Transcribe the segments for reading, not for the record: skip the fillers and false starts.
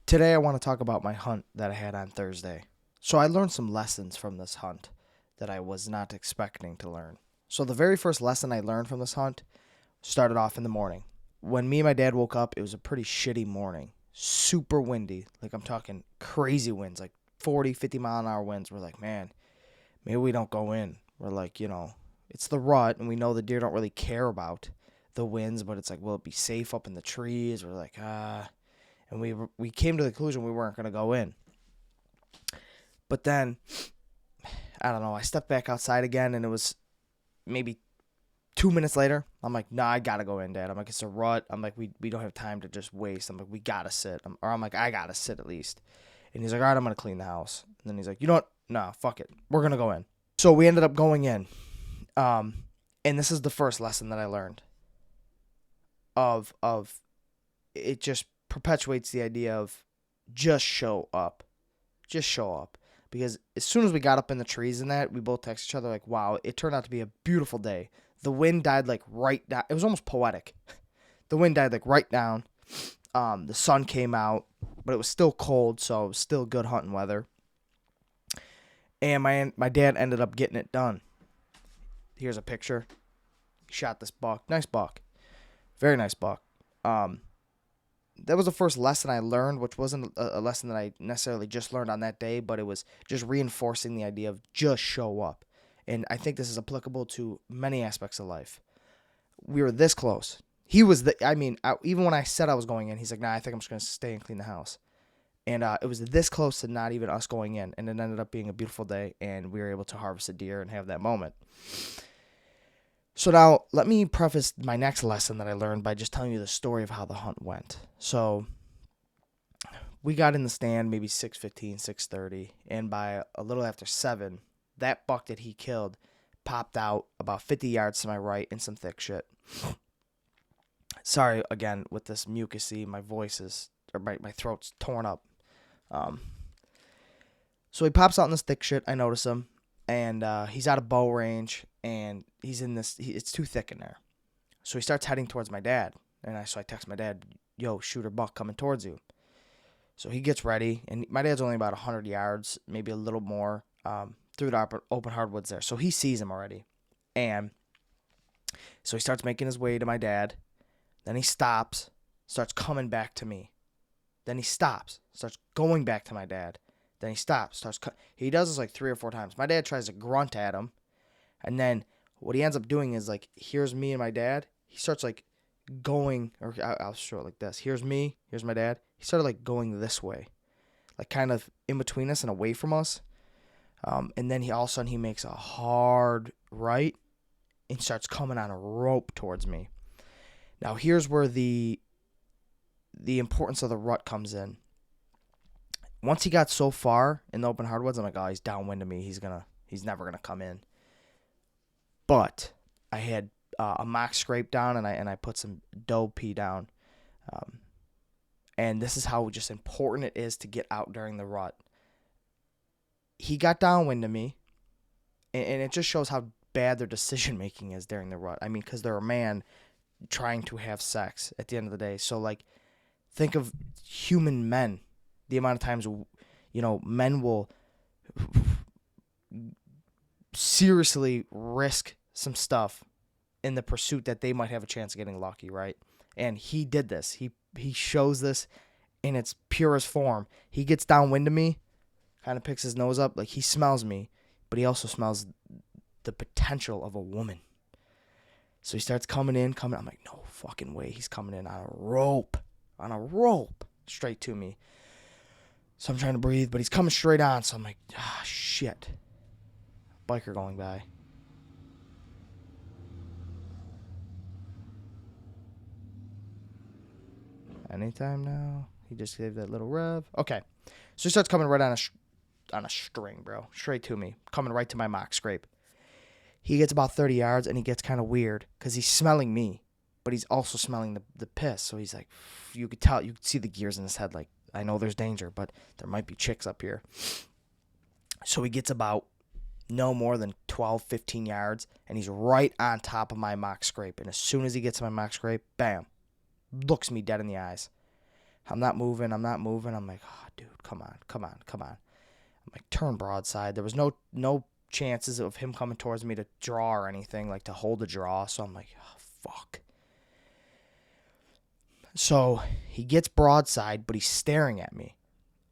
Today, I want to talk about my hunt that I had on Thursday. So, I learned some lessons from this hunt that I was not expecting to learn. So, the very first lesson I learned from this hunt started off in the morning. When me and my dad woke up, it was a pretty shitty morning. Super windy. Like, I'm talking crazy winds, like 40, 50 mile an hour winds. We're like, man, maybe we don't go in. We're like, it's the rut, and we know the deer don't really care about the winds, but it's like, will it be safe up in the trees? We're like, and we came to the conclusion we weren't going to go in. But then, I don't know, I stepped back outside again, and it was maybe 2 minutes later. I'm like, nah, I got to go in, Dad. I'm like, it's a rut. I'm like, we don't have time to just waste. I'm like, we got to sit. I'm like, I got to sit at least. And he's like, all right, I'm going to clean the house. And then he's like, you know what? Nah, fuck it. We're going to go in. So we ended up going in. And this is the first lesson that I learned of it just perpetuates the idea of just show up. Just show up. Because as soon as we got up in the trees and that, we both text each other like, wow, it turned out to be a beautiful day. The wind died like right down. It was almost poetic. The wind died like right down. The sun came out, but it was still cold, so it was still good hunting weather. And my dad ended up getting it done. Here's a picture. He shot this buck. Nice buck. Very nice buck. That was the first lesson I learned, which wasn't a lesson that I necessarily just learned on that day, but it was just reinforcing the idea of just show up. And I think this is applicable to many aspects of life. We were this close. He was even when I said I was going in, he's like, nah, I think I'm just going to stay and clean the house. And it was this close to not even us going in. And it ended up being a beautiful day, and we were able to harvest a deer and have that moment. So now, let me preface my next lesson that I learned by just telling you the story of how the hunt went. So, we got in the stand maybe 6:15, 6:30, and by a little after 7, that buck that he killed popped out about 50 yards to my right in some thick shit. Sorry, again, with this mucusy, my voice is, or my throat's torn up. So he pops out in this thick shit. I notice him. And he's out of bow range, and he's in this. It's too thick in there, so he starts heading towards my dad. And I text my dad, "Yo, shooter buck coming towards you." So he gets ready, and my dad's only about 100 yards, maybe a little more, through the open hardwoods there. So he sees him already, and so he starts making his way to my dad. Then he stops, starts coming back to me. Then he stops, starts going back to my dad. Then he stops, he does this like 3 or 4 times. My dad tries to grunt at him. And then what he ends up doing is like, here's me and my dad. He starts like going, or I'll show it like this. Here's me, here's my dad. He started like going this way, like kind of in between us and away from us. And then all of a sudden he makes a hard right and starts coming on a rope towards me. Now here's where the importance of the rut comes in. Once he got so far in the open hardwoods, I'm like, oh, he's downwind of me. He's never gonna come in. But I had a mock scrape down, and I put some doe pee down, and this is how just important it is to get out during the rut. He got downwind of me, and it just shows how bad their decision making is during the rut. I mean, because they're a man trying to have sex at the end of the day. So like, think of human men. The amount of times, men will seriously risk some stuff in the pursuit that they might have a chance of getting lucky, right? And he did this. He shows this in its purest form. He gets downwind of me, kind of picks his nose up, like he smells me, but he also smells the potential of a woman. So he starts coming. I'm like, no fucking way. He's coming in on a rope, straight to me. So I'm trying to breathe, but he's coming straight on. So I'm like, shit. Biker going by. Anytime now. He just gave that little rev. Okay. So he starts coming right on a string, bro. Straight to me. Coming right to my mock scrape. He gets about 30 yards, and he gets kind of weird because he's smelling me, but he's also smelling the piss. So he's like, you could see the gears in his head, like, I know there's danger, but there might be chicks up here. So he gets about no more than 12, 15 yards, and he's right on top of my mock scrape. And as soon as he gets to my mock scrape, bam, looks me dead in the eyes. I'm not moving. I'm like, oh, dude, come on. I'm like, turn broadside. There was no chances of him coming towards me to draw or anything, like to hold a draw. So I'm like, oh, fuck. So he gets broadside, but he's staring at me.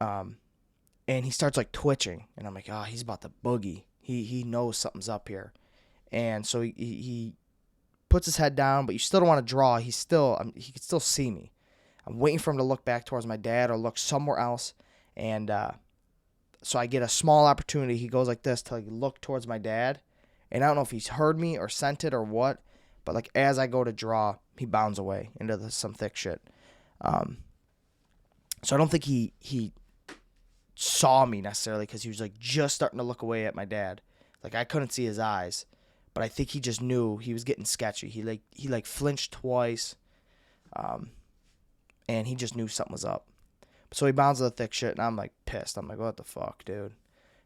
And he starts like twitching. And I'm like, oh, he's about to boogie. He knows something's up here. And so he puts his head down, but you still don't want to draw. He can still see me. I'm waiting for him to look back towards my dad or look somewhere else. And so I get a small opportunity. He goes like this to like look towards my dad. And I don't know if he's heard me or sent it or what. But like as I go to draw, he bounds away into some thick shit. So I don't think he saw me necessarily because he was like just starting to look away at my dad. Like I couldn't see his eyes. But I think he just knew he was getting sketchy. He flinched twice. And he just knew something was up. So he bounds the thick shit, and I'm like pissed. I'm like, what the fuck, dude?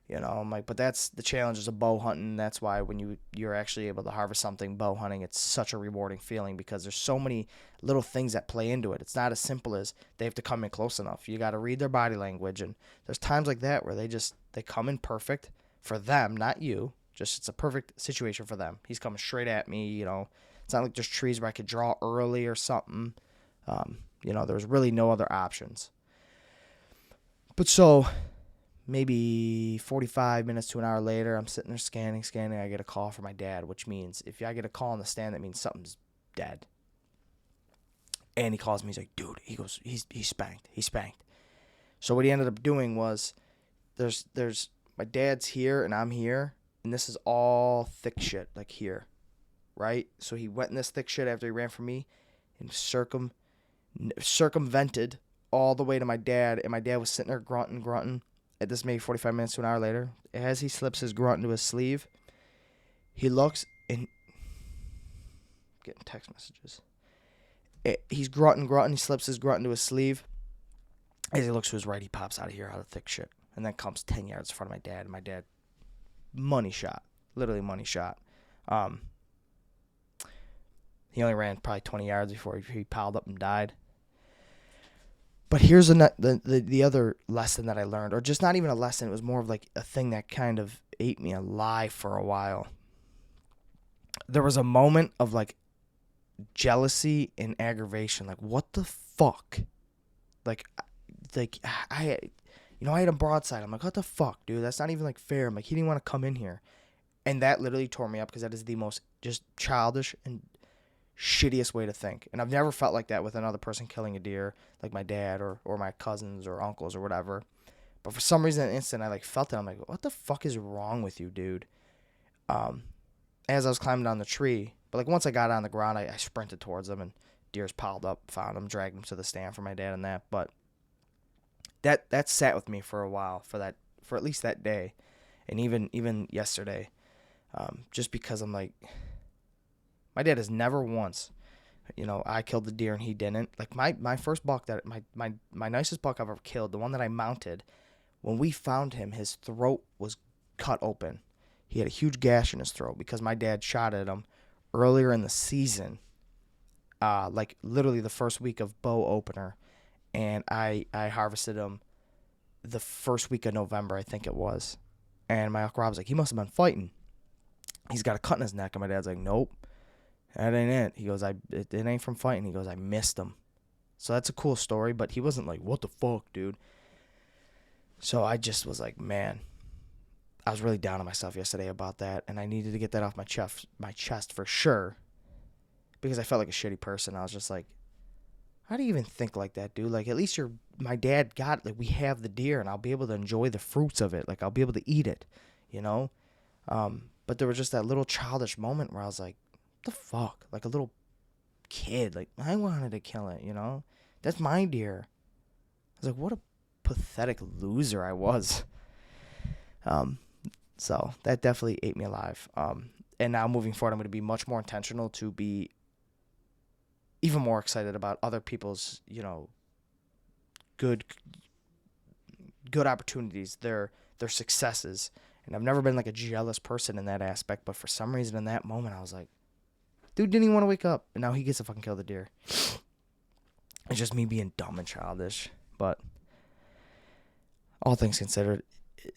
You know, I'm like, but that's the challenges of bow hunting. That's why when you're actually able to harvest something bow hunting, it's such a rewarding feeling because there's so many little things that play into it. It's not as simple as they have to come in close enough. You got to read their body language, and there's times like that where they come in perfect for them, not you. Just it's a perfect situation for them. He's coming straight at me. You know, it's not like there's trees where I could draw early or something. You know, there's really no other options. But so maybe 45 minutes to an hour later, I'm sitting there scanning. I get a call from my dad, which means if I get a call on the stand, that means something's dead. And he calls me. He's like, dude, he goes, he's spanked. So what he ended up doing was there's my dad's here and I'm here. And this is all thick shit, like here, right? So he went in this thick shit after he ran from me and circumvented all the way to my dad. And my dad was sitting there grunting. At this maybe 45 minutes to an hour later, as he slips his grunt into his sleeve, he looks and getting text messages. He's grunting. He slips his grunt into his sleeve. As he looks to his right, he pops out of here, out of thick shit, and then comes 10 yards in front of my dad. And my dad, money shot, literally money shot. He only ran probably 20 yards before he piled up and died. But here's the other lesson that I learned, or just not even a lesson. It was more of like a thing that kind of ate me alive for a while. There was a moment of like jealousy and aggravation. Like, what the fuck? I had him broadside. I'm like, what the fuck, dude? That's not even like fair. I'm like, he didn't want to come in here. And that literally tore me up because that is the most just childish and shittiest way to think. And I've never felt like that with another person killing a deer, like my dad or my cousins or uncles or whatever. But for some reason, in an instant, I like felt it. I'm like, what the fuck is wrong with you, dude? As I was climbing down the tree, but like once I got on the ground, I sprinted towards them and deers piled up, found them, dragged them to the stand for my dad and that. But that sat with me for a while, for at least that day, and even yesterday, just because I'm like, my dad has never once, I killed the deer and he didn't. Like my first buck my nicest buck I've ever killed, the one that I mounted, when we found him, his throat was cut open. He had a huge gash in his throat because my dad shot at him earlier in the season, like literally the first week of bow opener, and I harvested him the first week of November, I think it was. And my Uncle Rob's like, he must have been fighting. He's got a cut in his neck, and my dad's like, nope. That ain't it. He goes, it ain't from fighting. He goes, I missed him. So that's a cool story, but he wasn't like, what the fuck, dude? So I just was like, man, I was really down on myself yesterday about that, and I needed to get that off my chest for sure, because I felt like a shitty person. I was just like, how do you even think like that, dude? Like, at least my dad got it. Like, we have the deer, and I'll be able to enjoy the fruits of it. Like, I'll be able to eat it, But there was just that little childish moment where I was like, the fuck, like a little kid, like I wanted to kill it, that's my deer. I was like, what a pathetic loser I was. So that definitely ate me alive. And now moving forward, I'm going to be much more intentional to be even more excited about other people's, good opportunities, their successes. And I've never been like a jealous person in that aspect, but for some reason in that moment I was like, dude didn't even want to wake up, and now he gets to fucking kill the deer. It's just me being dumb and childish. But all things considered,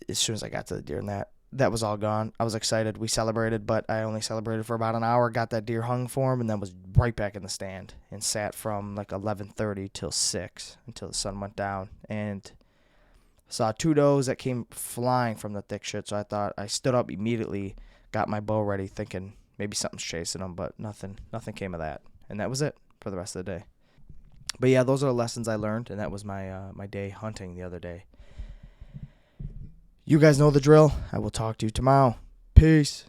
as soon as I got to the deer and that was all gone. I was excited. We celebrated, but I only celebrated for about an hour, got that deer hung for him, and then was right back in the stand and sat from like 11:30 till 6 until the sun went down. And saw 2 does that came flying from the thick shit, so I stood up immediately, got my bow ready, thinking maybe something's chasing them, but nothing came of that. And that was it for the rest of the day. But yeah, those are the lessons I learned, and that was my day hunting the other day. You guys know the drill. I will talk to you tomorrow. Peace.